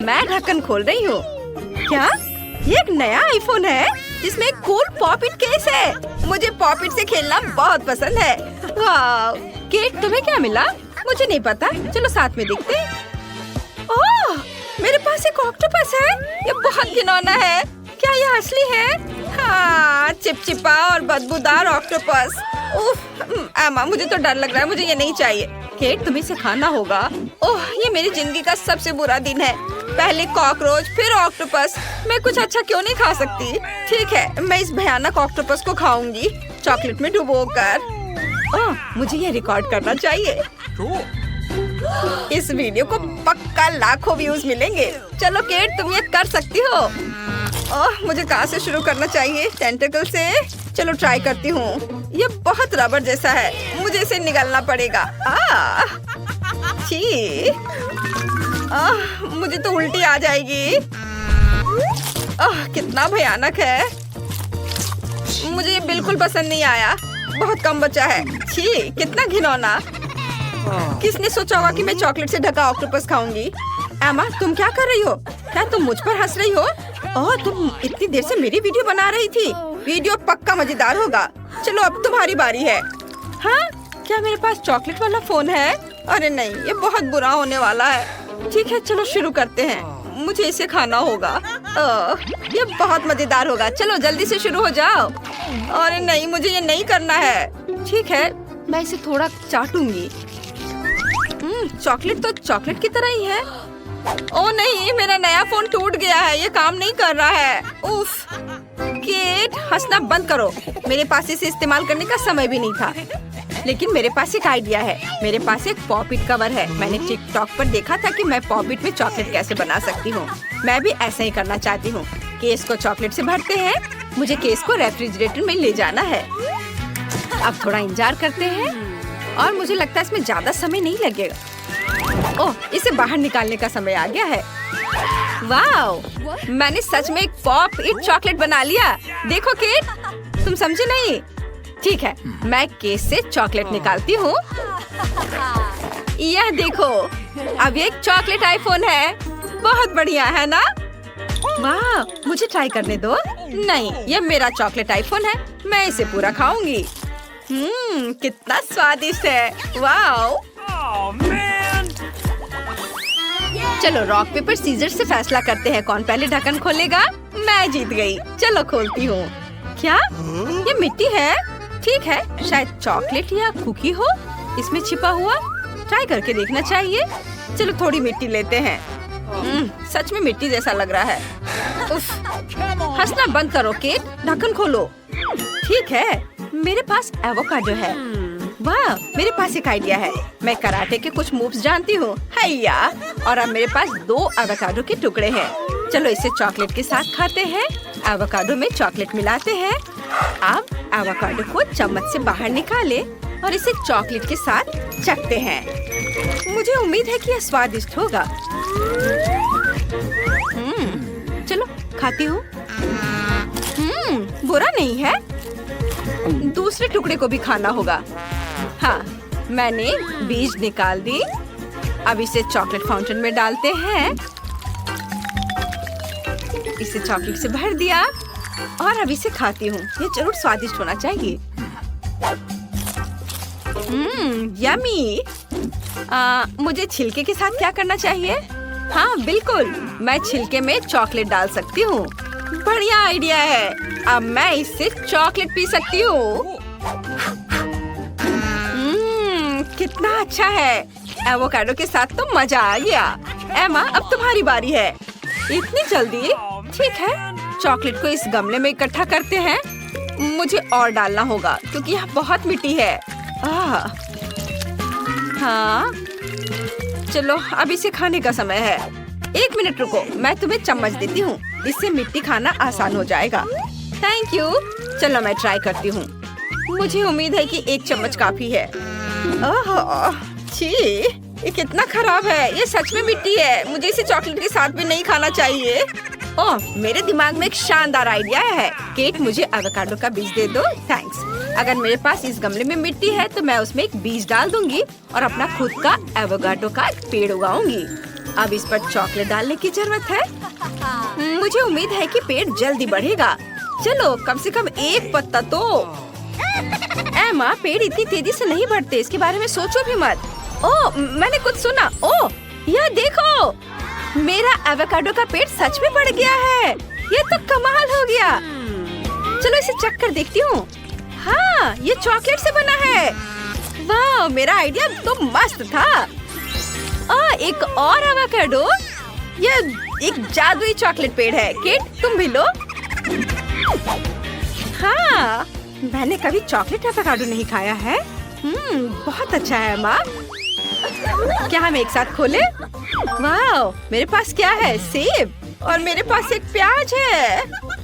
मैं ढक्कन खोल रही हूँ। क्या ये एक नया आईफोन है जिसमें एक कूल पॉपिट केस है। मुझे पॉपिट से खेलना बहुत पसंद है। वाह केट, तुम्हें क्या मिला? मुझे नहीं पता, चलो साथ में देखते हैं। ओह, मेरे पास एक ऑक्टोपस है। ये बहुत घिनौना है। क्या ये असली है? हाँ, चिपचिपा और बदबूदार ऑक्टोपस। उफ, एमा मुझे तो डर लग रहा है, मुझे ये नहीं चाहिए। केट, तुम्हें इसे खाना होगा। ओह, ये मेरी जिंदगी का सबसे बुरा दिन है। पहले कॉकरोच, फिर ऑक्टोपस। मैं कुछ अच्छा क्यों नहीं खा सकती? ठीक है, मैं इस भयानक ऑक्टोपस को खाऊंगी, चॉकलेट में डुबोकर। ओह, मुझे ये रिकॉर्ड करना चाहिए। इस वीडियो को पक्का लाखों व्यूज मिलेंगे। चलो केट, तुम ये कर सकती हो। ओह, मुझे कहाँ से शुरू करना चाहिए? टेंटिकल से? चलो ट्राई करती हूँ। ये बहुत रबर जैसा है, मुझे इसे निगलना पड़ेगा। छी, मुझे तो उल्टी आ जाएगी। कितना भयानक है। मुझे ये बिल्कुल पसंद नहीं आया। बहुत कम बचा है। छी, कितना घिनौना। किसने सोचा होगा कि मैं चॉकलेट से ढका ऑक्टोपस खाऊंगी? एमा, तुम क्या कर रही हो? क्या तुम मुझ पर हंस रही हो? ओह, तुम इतनी देर से मेरी वीडियो बना रही थी। वीडियो पक्का मजेदार होगा। चलो अब तुम्हारी बारी है। हाँ, क्या मेरे पास चॉकलेट वाला फोन है? अरे नहीं, ये बहुत बुरा होने वाला है। ठीक है, चलो शुरू करते हैं। मुझे इसे खाना होगा। ये बहुत मजेदार होगा। चलो जल्दी से शुरू हो जाओ। अरे नहीं, मुझे ये नहीं करना है। ठीक है, मैं इसे थोड़ा चाटूंगी। चॉकलेट तो चॉकलेट की तरह ही है। ओह नहीं, मेरा नया फोन टूट गया है। ये काम नहीं कर रहा है। उफ, केट, हंसना बंद करो। मेरे पास इसे इस्तेमाल करने का समय भी नहीं था। लेकिन मेरे पास एक आइडिया है। मेरे पास एक पॉपिट कवर है। मैंने टिकटॉक पर देखा था कि मैं पॉपिट में चॉकलेट कैसे बना सकती हूँ। मैं भी ऐसा ही करना चाहती हूँ। केस को चॉकलेट से भरते हैं। मुझे केस को रेफ्रिजरेटर में ले जाना है। अब थोड़ा इंतजार करते हैं और मुझे लगता है इसमें ज्यादा समय नहीं लगेगा। ओह, इसे बाहर निकालने का समय आ गया है। वाह, मैंने सच में एक पॉप इट चॉकलेट बना लिया। देखो केट, तुम समझे नहीं? ठीक है, मैं केस से चॉकलेट निकालती हूँ। यह देखो, अब ये एक चॉकलेट आईफोन है। बहुत बढ़िया है ना? वाह, मुझे ट्राई करने दो। नहीं, यह मेरा चॉकलेट आईफोन है। मैं इसे पूरा खाऊंगी। कितना स्वादिष्ट है। वाह। चलो रॉक पेपर सीजर से फैसला करते हैं, कौन पहले ढक्कन खोलेगा। मैं जीत गई। चलो खोलती हूँ। क्या ये मिट्टी है? ठीक है, शायद चॉकलेट या कुकी हो इसमें छिपा हुआ। ट्राई करके देखना चाहिए। चलो थोड़ी मिट्टी लेते हैं। सच में मिट्टी जैसा लग रहा है। उफ, हंसना बंद करो केट, ढक्कन खोलो। ठीक है, मेरे पास एवोकाडो है। वाह, मेरे पास एक आइडिया है। मैं कराटे के कुछ मूव्स जानती हूँ। हैया, और अब मेरे पास 2 एवोकाडो के टुकड़े हैं। चलो इसे चॉकलेट के साथ खाते हैं। एवोकाडो में चॉकलेट मिलाते हैं। अब एवोकाडो को चम्मच से बाहर निकाले और इसे चॉकलेट के साथ चखते हैं। मुझे उम्मीद है कि यह स्वादिष्ट होगा। चलो खाती हूँ। बुरा नहीं है। दूसरे टुकड़े को भी खाना होगा। हाँ, मैंने बीज निकाल दी। अब इसे चॉकलेट फाउंटेन में डालते हैं। इसे चॉकलेट से भर दिया और अब इसे खाती हूँ। ये जरूर स्वादिष्ट होना चाहिए। यम्मी। मुझे छिलके के साथ क्या करना चाहिए? हाँ बिल्कुल, मैं छिलके में चॉकलेट डाल सकती हूँ। बढ़िया आइडिया है। अब मैं इससे चॉकलेट पी सकती हूँ। कितना अच्छा है। एवोकाडो के साथ तो मजा आ गया। एमा, अब तुम्हारी बारी है। इतनी जल्दी? ठीक है, चॉकलेट को इस गमले में इकट्ठा करते हैं। मुझे और डालना होगा क्योंकि यहाँ बहुत मिट्टी है। हाँ, चलो अब इसे खाने का समय है। 1 मिनट रुको, मैं तुम्हें चम्मच देती हूँ। इससे मिट्टी खाना आसान हो जाएगा। Thank you. चलो मैं ट्राई करती हूँ। मुझे उम्मीद है कि 1 चम्मच काफी है। ओह, छी, ये कितना खराब है। ये सच में मिट्टी है। मुझे इसे चॉकलेट के साथ भी नहीं खाना चाहिए। ओह, मेरे दिमाग में एक शानदार आइडिया है। केट, मुझे एवोकाडो का बीज दे दो। थैंक्स। अगर मेरे पास इस गमले में मिट्टी है तो मैं उसमें एक बीज डाल दूंगी और अपना खुद का एवोकाडो का पेड़ उगाऊंगी। अब इस पर चॉकलेट डालने की जरूरत है। मुझे उम्मीद है कि पेड़ जल्दी बढ़ेगा। चलो कम से कम एक पत्ता तो। एमा, पेड़ इतनी तेजी से नहीं बढ़ते, इसके बारे में सोचो भी मत। ओह, मैंने कुछ सुना। ओह, यह देखो, मेरा एवोकाडो का पेड़ सच में बढ़ गया है। ये तो कमाल हो गया। चलो इसे चख कर देखती हूँ। हाँ, ये चॉकलेट से बना है। वाह, मेरा आइडिया तो मस्त था। एक और एवोकाडो। ये एक जादुई चॉकलेट पेड़ है। किट, तुम भी लो। हाँ, मैंने कभी चॉकलेट एवोकाडो नहीं खाया है। बहुत अच्छा है माँ। क्या हम एक साथ खोले? वाह, मेरे पास क्या है? सेब, और मेरे पास एक प्याज है।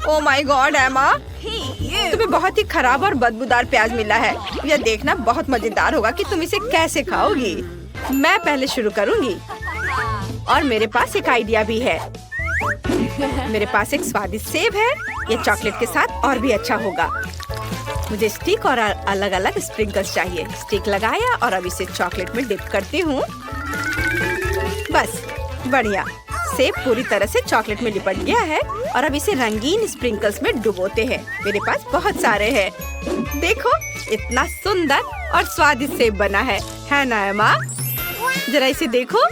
ओह माय गॉड एमा, तुम्हें बहुत ही खराब और बदबूदार प्याज मिला है। यह देखना बहुत मजेदार होगा कि तुम इसे कैसे खाओगी। मैं पहले शुरू करूंगी। और मेरे पास एक आइडिया भी है। मेरे पास एक स्वादिष्ट सेब है। ये चॉकलेट के साथ और भी अच्छा होगा। मुझे स्टिक और अलग अलग स्प्रिंकल्स चाहिए। स्टिक लगाया और अब इसे चॉकलेट में डिप करती हूँ। बस, बढ़िया। सेब पूरी तरह से चॉकलेट में लिपट गया है और अब इसे रंगीन स्प्रिंकल्स में डुबोते हैं। मेरे पास बहुत सारे हैं। देखो, इतना सुंदर और स्वादिष्ट सेब बना है ना एमा? जरा इसे देखो।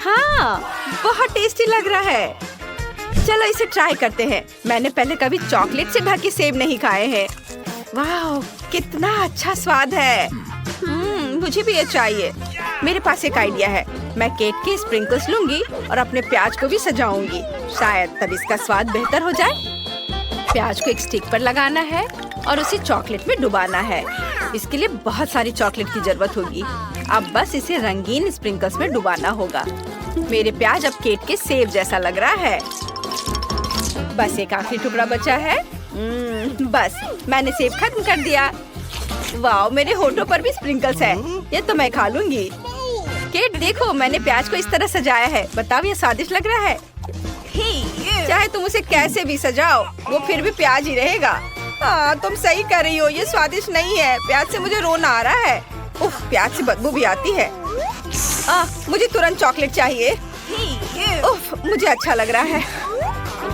हाँ, बहुत टेस्टी लग रहा है। चलो इसे ट्राई करते हैं। मैंने पहले कभी चॉकलेट से ढके सेब नहीं खाए हैं। वाह, कितना अच्छा स्वाद है। मुझे भी ये चाहिए। मेरे पास एक आइडिया है। मैं केक के स्प्रिंकल्स लूंगी और अपने प्याज को भी सजाऊंगी। शायद तब इसका स्वाद बेहतर हो जाए। प्याज को एक स्टिक पर लगाना है और उसे चॉकलेट में डुबाना है। इसके लिए बहुत सारी चॉकलेट की जरूरत होगी। अब बस इसे रंगीन स्प्रिंकल्स में डुबाना होगा। मेरे प्याज अब केक के सेब जैसा लग रहा है। बस एक आखिरी टुकड़ा बचा है। बस, मैंने सेब खत्म कर दिया। वाह, मेरे होठों पर भी स्प्रिंकल्स है। ये तो मैं खा लूंगी। केट, देखो, मैंने प्याज को इस तरह सजाया है। बताओ, ये स्वादिष्ट लग रहा है? चाहे तुम उसे कैसे भी सजाओ, वो फिर भी प्याज ही रहेगा। हाँ, तुम सही कर रही हो। ये स्वादिष्ट नहीं है। प्याज से मुझे रोना आ रहा है। उफ, प्याज से बदबू भी आती है। मुझे तुरंत चॉकलेट चाहिए। उफ, मुझे अच्छा लग रहा है।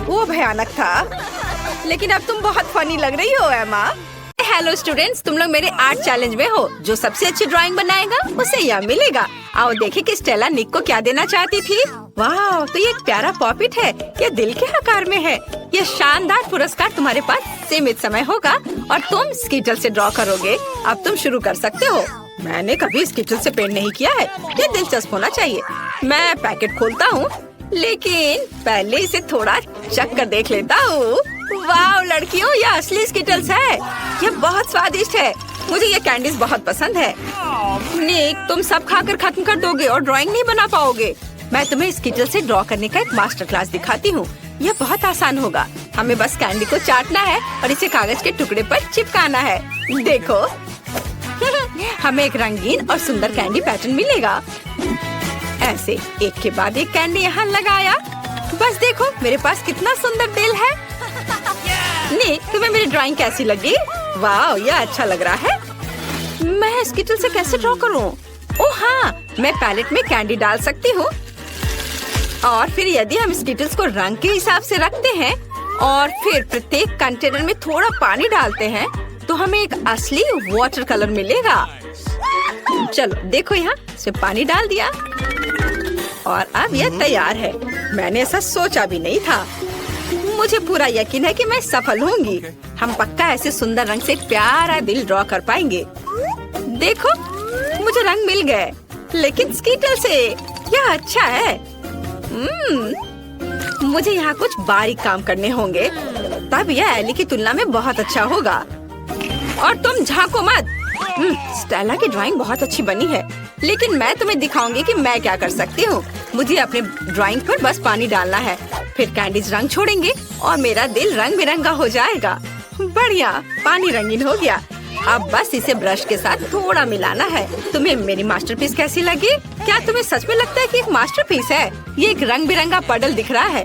वो भयानक था, लेकिन अब तुम बहुत फनी लग रही हो एमा। हेलो स्टूडेंट्स, तुम लोग मेरे आर्ट चैलेंज में हो। जो सबसे अच्छी ड्राइंग बनाएगा उसे यह मिलेगा। आओ देखें कि स्टेला निक को क्या देना चाहती थी। वाह, तो ये एक प्यारा पॉपिट है। ये दिल के आकार में है। ये शानदार पुरस्कार तुम्हारे पास सीमित समय होगा और तुम स्कीटल से ड्रॉ करोगे। अब तुम शुरू कर सकते हो। मैंने कभी स्कीटल से पेंट नहीं किया है। ये दिलचस्प होना चाहिए। मैं पैकेट खोलता हूँ, लेकिन पहले इसे थोड़ा चख कर देख लेता हूँ। वाह लड़कियों, यह असली स्कीटल्स है। यह बहुत स्वादिष्ट है। मुझे ये कैंडीज बहुत पसंद है। निक, तुम सब खाकर खत्म कर दोगे और ड्राइंग नहीं बना पाओगे। मैं तुम्हें स्कीटल से ड्रॉ करने का एक मास्टर क्लास दिखाती हूँ। यह बहुत आसान होगा। हमें बस कैंडी को चाटना है और इसे कागज के टुकड़े पर चिपकाना है। देखो, हमें एक रंगीन और सुंदर कैंडी पैटर्न मिलेगा। ऐसे एक के बाद एक कैंडी यहाँ लगाया। बस देखो, मेरे पास कितना सुंदर दिल है। निक, तुम्हें मेरी ड्राइंग कैसी लगी? वाह, यह अच्छा लग रहा है। मैं स्कीटल से कैसे ड्रॉ करूं? ओह हाँ, मैं पैलेट में कैंडी डाल सकती हूँ। और फिर यदि हम स्कीटल्स को रंग के हिसाब से रखते हैं और फिर प्रत्येक कंटेनर में थोड़ा पानी डालते हैं, तो हमें एक असली वाटर कलर मिलेगा। चलो देखो, यहाँ से पानी डाल दिया और अब यह तैयार है। मैंने ऐसा सोचा भी नहीं था। मुझे पूरा यकीन है कि मैं सफल होंगी। हम पक्का ऐसे सुंदर रंग से एक प्यारा दिल ड्रॉ कर पाएंगे। देखो, मुझे रंग मिल गए, लेकिन स्कीटल से। यह अच्छा है। मुझे यहाँ कुछ बारीक काम करने होंगे, तब यह एली की तुलना में बहुत अच्छा होगा। और तुम झांको मत। स्टेला की ड्राइंग बहुत अच्छी बनी है, लेकिन मैं तुम्हें दिखाऊंगी कि मैं क्या कर सकती हूँ। मुझे अपने ड्राइंग पर बस पानी डालना है, फिर कैंडीज रंग छोड़ेंगे और मेरा दिल रंग बिरंगा हो जाएगा। बढ़िया, पानी रंगीन हो गया। अब बस इसे ब्रश के साथ थोड़ा मिलाना है। तुम्हें मेरी मास्टरपीस कैसी लगी? क्या तुम्हें सच में लगता है कि एक मास्टरपीस है? ये एक रंग बिरंगा पडल दिख रहा है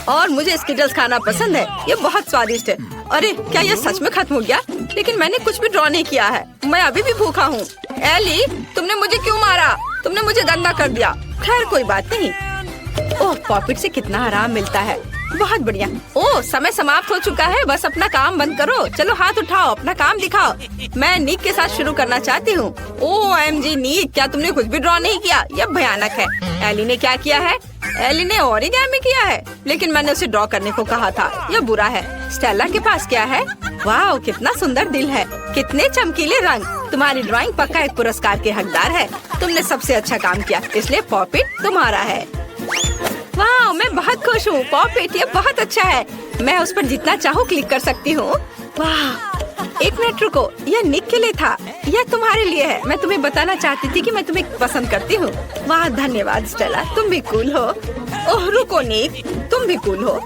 और मुझे स्कीटल्स खाना पसंद है। ये बहुत स्वादिष्ट है। अरे, क्या ये सच में खत्म हो गया? लेकिन मैंने कुछ भी ड्रॉ नहीं किया है। मैं अभी भी भूखा हूँ। एली, तुमने मुझे क्यों मारा? तुमने मुझे गंदा कर दिया। खैर कोई बात नहीं। ओह, पॉपिट से कितना आराम मिलता है। बहुत बढ़िया। ओह, समय समाप्त हो चुका है, बस अपना काम बंद करो। चलो हाथ उठाओ, अपना काम दिखाओ। मैं निक के साथ शुरू करना चाहती हूँ। OMG निक, क्या तुमने कुछ भी ड्रॉ नहीं किया? यह भयानक है। एली ने क्या किया है? एली ने ओरिगामी किया है, लेकिन मैंने उसे ड्रॉ करने को कहा था। यह बुरा है। स्टेला के पास क्या है? वाह, कितना सुंदर दिल है, कितने चमकीले रंग। तुम्हारी ड्राइंग पक्का एक पुरस्कार के हकदार है। तुमने सबसे अच्छा काम किया, इसलिए पॉपिट तुम्हारा है। वाह, मैं बहुत खुश हूँ। पॉपिट ये बहुत अच्छा है। मैं उस पर जितना चाहूँ क्लिक कर सकती हूँ। वाह, एक मिनट रुको, यह निक के लिए था, यह तुम्हारे लिए है। मैं तुम्हें बताना चाहती थी कि मैं तुम्हें पसंद करती हूँ। वाह, धन्यवाद स्टेला, तुम भी कूल हो। ओह रुको निक, तुम भी कूल हो।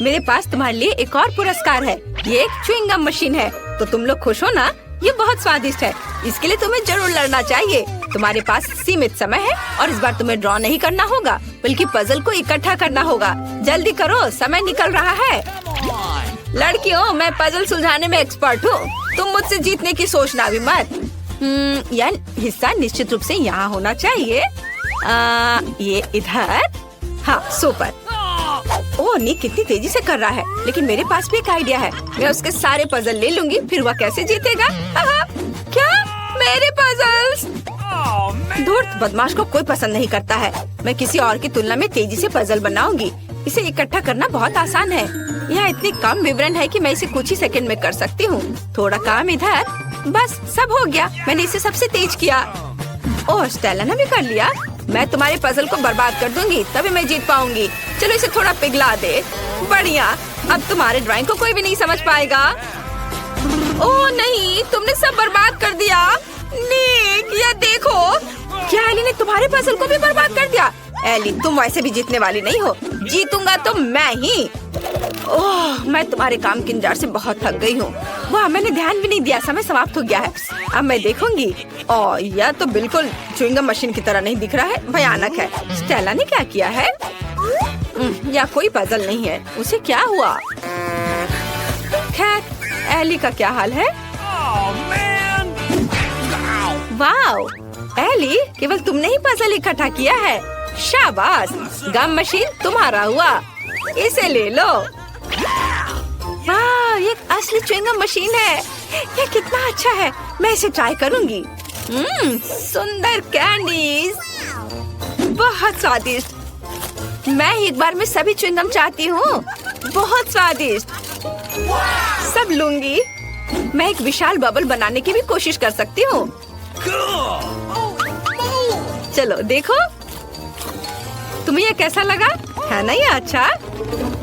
मेरे पास तुम्हारे लिए एक और पुरस्कार है। ये एक च्युइंगम मशीन है। तो तुम लोग खुश हो ना? ये बहुत स्वादिष्ट है। इसके लिए तुम्हें जरूर लड़ना चाहिए। तुम्हारे पास सीमित समय है और इस बार तुम्हें ड्रॉ नहीं करना होगा, बल्कि पजल को इकट्ठा करना होगा। जल्दी करो, समय निकल रहा है। लड़कियों, मैं पजल सुलझाने में एक्सपर्ट हूँ। तुम मुझसे जीतने की सोचना भी मत। यह हिस्सा निश्चित रूप से यहाँ होना चाहिए। ये इधर। हाँ, सुपर। ओह, निक कितनी तेजी से कर रहा है, लेकिन मेरे पास भी एक आइडिया है। मैं उसके सारे पजल ले लूंगी, फिर वह कैसे जीतेगा? क्या? मेरे पजल्स? धूर्त बदमाश को कोई पसंद नहीं करता है। मैं किसी और की तुलना में तेजी से पजल बनाऊंगी। इसे इकट्ठा करना बहुत आसान है। यहाँ इतने कम विवरण है कि मैं इसे कुछ ही सेकंड में कर सकती हूँ। थोड़ा काम इधर, बस सब हो गया। मैंने इसे सबसे तेज किया। ओह, स्टेला ने भी कर लिया। मैं तुम्हारे पजल को बर्बाद कर दूंगी, तभी मैं जीत पाऊंगी। चलो इसे थोड़ा पिघला दे। बढ़िया, अब तुम्हारे ड्राइंग को कोई भी नहीं समझ पाएगा। ओह नहीं, तुमने सब बर्बाद कर दिया। निक, यह देखो। क्या एली ने तुम्हारे पजल को भी बर्बाद कर दिया? एली, तुम वैसे भी जीतने वाली नहीं हो। जीतूंगा तो मैं ही। ओह, मैं तुम्हारे काम के इंतजार से बहुत थक गई हूँ। वाह, मैंने ध्यान भी नहीं दिया, समय समाप्त हो गया है। अब मैं देखूंगी। ओह, यह तो बिल्कुल च्युइंगम मशीन की तरह नहीं दिख रहा है, भयानक है। स्टेला ने क्या किया है? या कोई पजल नहीं है, उसे क्या हुआ? खैर, एली का क्या हाल है? वाह, एली, केवल तुमने ही पजल इकट्ठा किया है। शाबाश, गम मशीन तुम्हारा हुआ। इसे ले लो। वाह, ये असली च्युइंगम मशीन है। ये कितना अच्छा है, मैं इसे ट्राई करूंगी। सुंदर कैंडीज, बहुत स्वादिष्ट। मैं एक बार में सभी च्युइंगम चाहती हूँ। बहुत स्वादिष्ट, सब लूंगी। मैं एक विशाल बबल बनाने की भी कोशिश कर सकती हूँ। चलो देखो, तुम्हें यह कैसा लगा? है ना ये अच्छा?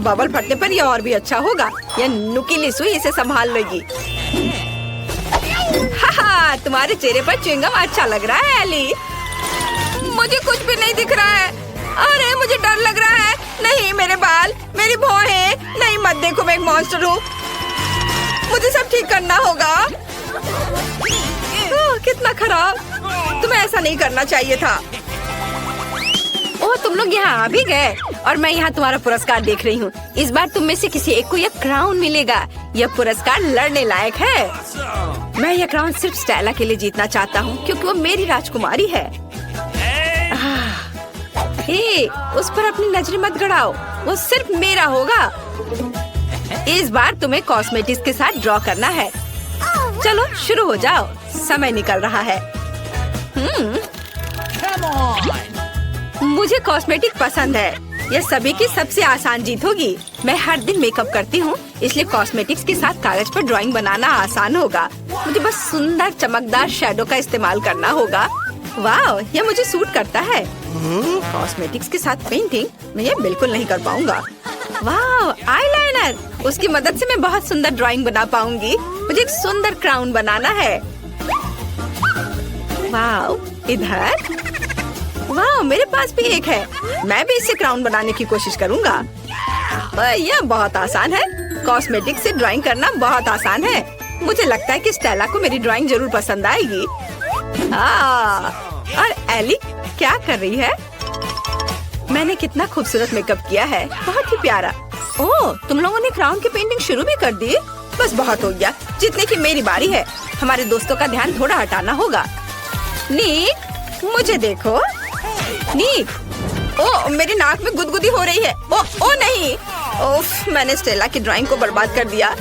बबल फटने पर यह और भी अच्छा होगा। यह नुकीली सुई इसे संभाल लेगी। हाहा, तुम्हारे चेहरे पर च्युइंगम अच्छा लग रहा है एली। मुझे कुछ भी नहीं दिख रहा है। अरे, मुझे डर लग रहा है। नहीं, मेरे बाल, मेरी भौहें। नहीं, मत देखो, मैं एक मॉन्स्टर हूँ। मुझे सब ठीक करना होगा। कितना खराब। तुम्हें ऐसा नहीं करना चाहिए था। ओह, तुम लोग यहाँ आ भी गए और मैं यहाँ तुम्हारा पुरस्कार देख रही हूँ। इस बार तुम में से किसी एक को यह क्राउन मिलेगा। यह पुरस्कार लड़ने लायक है। मैं यह क्राउन सिर्फ स्टेला के लिए जीतना चाहता हूँ, क्योंकि वो मेरी राजकुमारी है। हे, उस पर अपनी नजरें मत गड़ाओ, वो सिर्फ मेरा होगा। इस बार तुम्हें कॉस्मेटिक्स के साथ ड्रॉ करना है। चलो शुरू हो जाओ, समय निकल रहा है। मुझे कॉस्मेटिक पसंद है। यह सभी की सबसे आसान जीत होगी। मैं हर दिन मेकअप करती हूँ, इसलिए कॉस्मेटिक्स के साथ कागज पर ड्राइंग बनाना आसान होगा। मुझे बस सुंदर चमकदार शैडो का इस्तेमाल करना होगा। वाह, यह मुझे सूट करता है। कॉस्मेटिक्स के साथ पेंटिंग मैं ये बिल्कुल नहीं कर पाऊंगा। वाह, आईलाइनर, उसकी मदद से मैं बहुत सुंदर ड्राइंग बना पाऊंगी। मुझे एक सुंदर क्राउन बनाना है। वाह, इधर। वाह, मेरे पास भी एक है। मैं भी इससे क्राउन बनाने की कोशिश करूंगा। यह बहुत आसान है। कॉस्मेटिक्स से ड्राइंग करना बहुत आसान है। मुझे लगता है कि स्टेला को मेरी ड्राइंग जरूर पसंद आएगी। और एली क्या कर रही है? मैंने कितना खूबसूरत मेकअप किया है, बहुत ही प्यारा। ओह, तुम लोगों ने क्राउन की पेंटिंग शुरू भी कर दी? बस बहुत हो गया, जीतने की मेरी बारी है। हमारे दोस्तों का ध्यान थोड़ा हटाना होगा। निक, मुझे देखो। नीक, ओ मेरी नाक में गुदगुदी हो रही है। ओ नहीं, ओफ, मैंने स्टेला की ड्राइंग को बर्बाद कर दिया।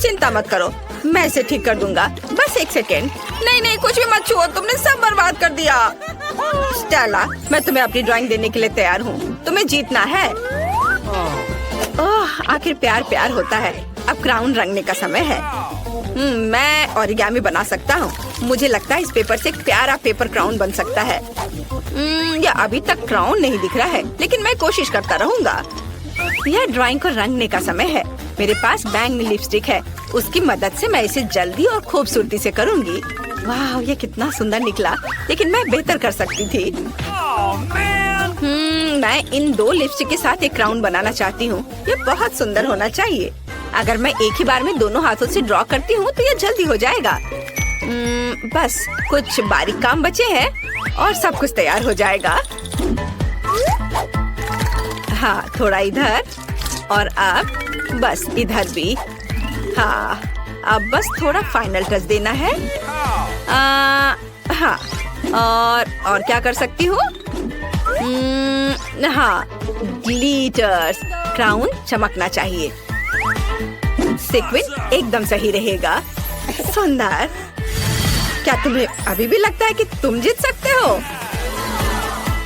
चिंता मत करो, मैं इसे ठीक कर दूंगा। बस एक सेकेंड। नहीं, कुछ भी मत छुओ, तुमने सब बर्बाद कर दिया। स्टेला, मैं तुम्हें अपनी ड्राइंग देने के लिए तैयार हूँ। तुम्हें जीतना है। ओह, आखिर प्यार होता है। अब क्राउन रंगने का समय है। मैं ओरिगामी बना सकता हूँ। मुझे लगता है इस पेपर से एक प्यारा पेपर क्राउन बन सकता है। या अभी तक क्राउन नहीं दिख रहा है, लेकिन मैं कोशिश करता रहूंगा। यह ड्राइंग को रंगने का समय है। मेरे पास बैंगनी लिपस्टिक है, उसकी मदद से मैं इसे जल्दी और खूबसूरती से करूंगी। वाह, ये कितना सुंदर निकला, लेकिन मैं बेहतर कर सकती थी। मैं इन 2 लिपस्टिक के साथ एक क्राउन बनाना चाहती हूँ। ये बहुत सुंदर होना चाहिए। अगर मैं एक ही बार में दोनों हाथों से ड्रॉ करती हूँ तो ये जल्दी हो जाएगा। बस कुछ बारीक काम बचे हैं और सब कुछ तैयार हो जाएगा। हाँ, थोड़ा इधर और अब बस इधर भी। हाँ, अब बस थोड़ा फाइनल टच देना है। हाँ, और क्या कर सकती हूँ? हाँ, ग्लिटर्स। क्राउन चमकना चाहिए। सीक्वेंस एकदम सही रहेगा। सुंदर। क्या तुम्हें अभी भी लगता है कि तुम जीत सकते हो?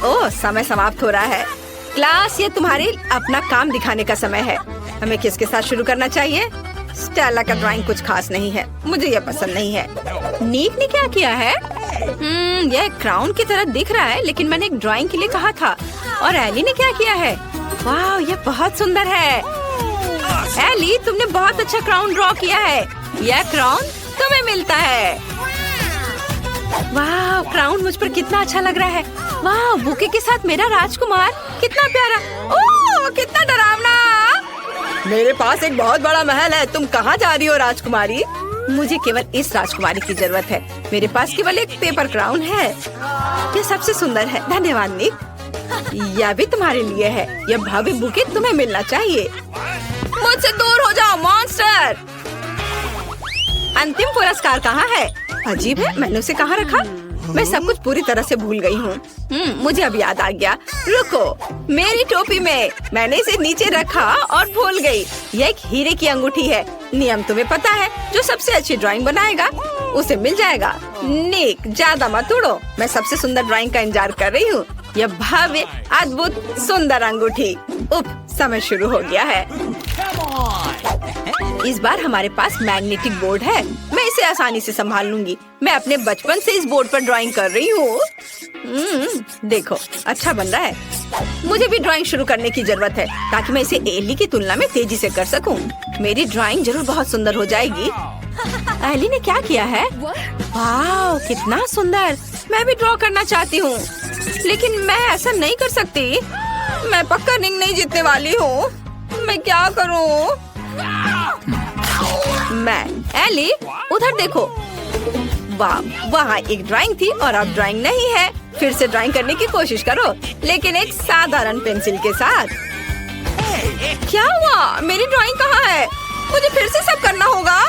ओह, समय समाप्त हो रहा है। क्लास, ये तुम्हारे अपना काम दिखाने का समय है। हमें किसके साथ शुरू करना चाहिए? स्टेला का ड्राइंग कुछ खास नहीं है, मुझे यह पसंद नहीं है। नीक ने क्या किया है? यह क्राउन की तरह दिख रहा है, लेकिन मैंने एक ड्राइंग के लिए कहा था। और एली ने क्या किया है? वाह, यह बहुत सुंदर है। एली, तुमने बहुत अच्छा क्राउन ड्रॉ किया है। यह क्राउन तुम्हें मिलता है। वाह, क्राउन मुझ पर कितना अच्छा लग रहा है। वाह, बुके के साथ मेरा राजकुमार, कितना प्यारा। ओह, कितना डरावना। मेरे पास एक बहुत बड़ा महल है। तुम कहाँ जा रही हो राजकुमारी? मुझे केवल इस राजकुमारी की जरूरत है। मेरे पास केवल एक पेपर क्राउन है। ये सबसे सुंदर है। धन्यवाद निक। यह भी तुम्हारे लिए है। यह भव्य बुके तुम्हें मिलना चाहिए। मुझसे दूर हो जाओ मॉन्स्टर। अंतिम पुरस्कार कहाँ है? अजीब है, मैंने उसे कहाँ रखा? मैं सब कुछ पूरी तरह से भूल गई हूँ। मुझे अब याद आ गया। रुको, मेरी टोपी में मैंने इसे नीचे रखा और भूल गई। यह एक हीरे की अंगूठी है। नियम तुम्हें पता है, जो सबसे अच्छी ड्राइंग बनाएगा उसे मिल जाएगा। निक, ज्यादा मत उड़ो। मैं सबसे सुंदर ड्राइंग का इंतजार कर रही हूँ। यह भव्य, अद्भुत, सुंदर अंगूठी। समय शुरू हो गया है। इस बार हमारे पास मैग्नेटिक बोर्ड है। मैं इसे आसानी से संभाल लूंगी। मैं अपने बचपन से इस बोर्ड पर ड्राइंग कर रही हूँ। देखो, अच्छा बन रहा है। मुझे भी ड्राइंग शुरू करने की जरूरत है, ताकि मैं इसे एली की तुलना में तेजी से कर सकूं। मेरी ड्राइंग जरूर बहुत सुंदर हो जाएगी। एली ने क्या किया है? वाह, कितना सुंदर। मैं भी ड्रॉ करना चाहती हूँ, लेकिन मैं ऐसा नहीं कर सकती। मैं पक्का रिंग नहीं जीतने वाली हूँ। मैं क्या करूँ? एली, उधर देखो। वाह, वहाँ एक ड्राइंग थी और अब ड्राइंग नहीं है। फिर से ड्राइंग करने की कोशिश करो, लेकिन एक साधारण पेंसिल के साथ। क्या हुआ? मेरी ड्राइंग कहाँ है? मुझे फिर से सब करना होगा।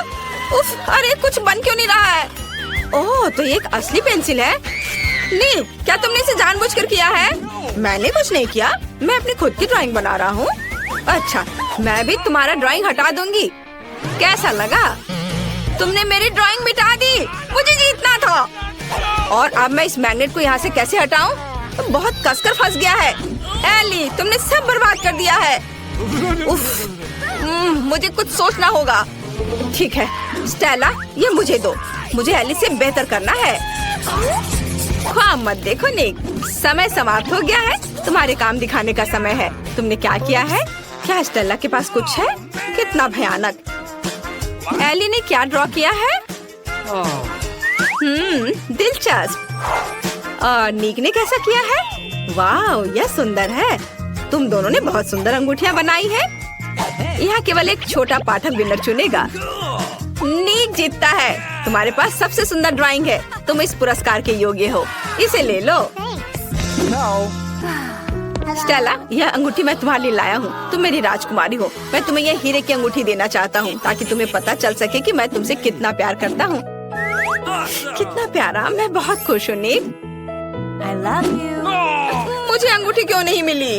उफ, अरे कुछ बन क्यों नहीं रहा है? ओह, तो ये एक असली पेंसिल है। नहीं, क्या तुमने इसे जानबूझकर किया है? मैंने कुछ नहीं किया। मैं अपनी खुद की ड्राइंग बना रहा हूँ। अच्छा, मैं भी तुम्हारा ड्राइंग हटा दूंगी। कैसा लगा? तुमने मेरी ड्राइंग मिटा दी। मुझे जीतना था। और अब मैं इस मैग्नेट को यहाँ से कैसे हटाऊं? तो बहुत कसकर फंस गया है। एली, तुमने सब बर्बाद कर दिया है। उफ, मुझे कुछ सोचना होगा। ठीक है स्टेला, ये मुझे दो। मुझे एली से बेहतर करना है। ख्वाब मत देखो निक, समय समाप्त हो गया है। तुम्हारे काम दिखाने का समय है। तुमने क्या किया है? क्या स्टेला के पास कुछ है? कितना भयानक। एली ने क्या ड्रॉ किया है? दिलचस्प। और निक ने कैसा किया है? वाह, यह सुंदर है। तुम दोनों ने बहुत सुंदर अंगूठियाँ बनाई है। यहाँ केवल एक छोटा पाठक विनर चुनेगा। निक जीतता है। तुम्हारे पास सबसे सुंदर ड्राइंग है। तुम इस पुरस्कार के योग्य हो। इसे ले लो। स्टेला, यह अंगूठी मैं तुम्हारे लिए लाया हूँ। तुम मेरी राजकुमारी हो। मैं तुम्हें यह हीरे की अंगूठी देना चाहता हूँ, ताकि तुम्हें पता चल सके कि मैं तुमसे कितना प्यार करता हूँ। कितना प्यारा। मैं बहुत खुश हूँ निक। I love you. मुझे अंगूठी क्यों नहीं मिली?